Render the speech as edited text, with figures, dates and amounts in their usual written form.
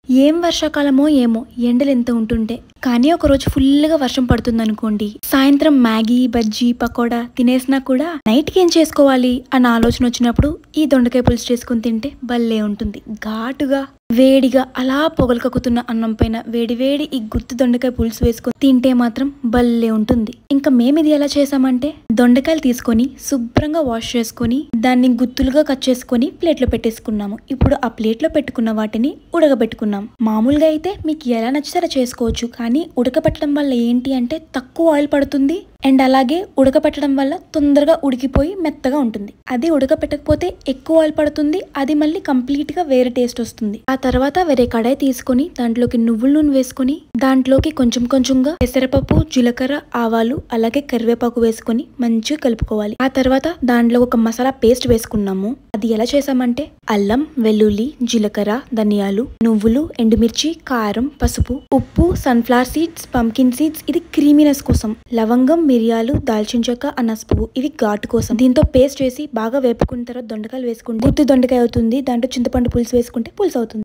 ఏం వర్షాకాలమో ఏమో ఎండలు ఎంత ఉంటుంటే కానీ ఒకరోజు ఫుల్గా వర్షం పడుతుంది అనుకోండి, సాయంత్రం మ్యాగీ బజ్జీ పకోడా తినేసినా కూడా నైట్కి ఏం చేసుకోవాలి అన్న ఆలోచన వచ్చినప్పుడు ఈ దొండకాయ పులుసు చేసుకుని తింటే భలే ఉంటుంది. ఘాటుగా వేడిగా అలా పొగలు కక్కుతున్న అన్నం పైన వేడివేడి ఈ గుత్తి దొండకాయ పులుసు వేసుకొని తింటే మాత్రం భలే ఉంటుంది. ఇంకా మేము ఇది ఎలా చేసామంటే, దొండకాయలు తీసుకొని శుభ్రంగా వాష్ చేసుకొని దాన్ని గుత్తులుగా కట్ చేసుకొని ప్లేట్లో పెట్టేసుకున్నాము. ఇప్పుడు ఆ ప్లేట్లో పెట్టుకున్న వాటిని ఉడకబెట్టుకున్నాం. మామూలుగా అయితే మీకు ఎలా నచ్చితే చేసుకోవచ్చు, కానీ ఉడకబెట్టడం వల్ల ఏంటి అంటే తక్కువ ఆయిల్ పడుతుంది అండ్ అలాగే ఉడకబెట్టడం వల్ల తొందరగా ఉడికిపోయి మెత్తగా ఉంటుంది. అది ఉడకబెట్టకపోతే ఎక్కువ ఆయిల్ పడుతుంది, అది మళ్ళీ కంప్లీట్ గా వేరే టేస్ట్ వస్తుంది. ఆ తర్వాత వేరే కడాయి తీసుకొని దాంట్లోకి నువ్వుల నూనె వేసుకొని దాంట్లోకి కొంచెం కొంచెంగా పెసరపప్పు, జీలకర్ర, ఆవాలు అలాగే కరివేపాకు వేసుకొని మంచిగా కలుపుకోవాలి. ఆ తర్వాత దాంట్లో ఒక మసాలా పేస్ట్ వేసుకున్నాము. అది ఎలా చేసామంటే అల్లం, వెల్లుల్లి, జీలకర్ర, ధనియాలు, నువ్వులు, ఎండుమిర్చి, కారం, పసుపు, ఉప్పు, సన్ఫ్లవర్ సీడ్స్, పంకిన్ సీడ్స్ ఇది క్రీమీనెస్ కోసం, లవంగం, మిరియాలు, దాల్చిన చెక్క, అనాస పువ్వు ఇవి ఘాటు కోసం. దీంతో పేస్ట్ వేసి బాగా వేపుకున్న తర్వాత దొండకాయలు వేసుకుంటే గుత్తి దొండకాయ అవుతుంది. దాంట్లో చింతపండు పులుసు వేసుకుంటే పులుసు అవుతుంది.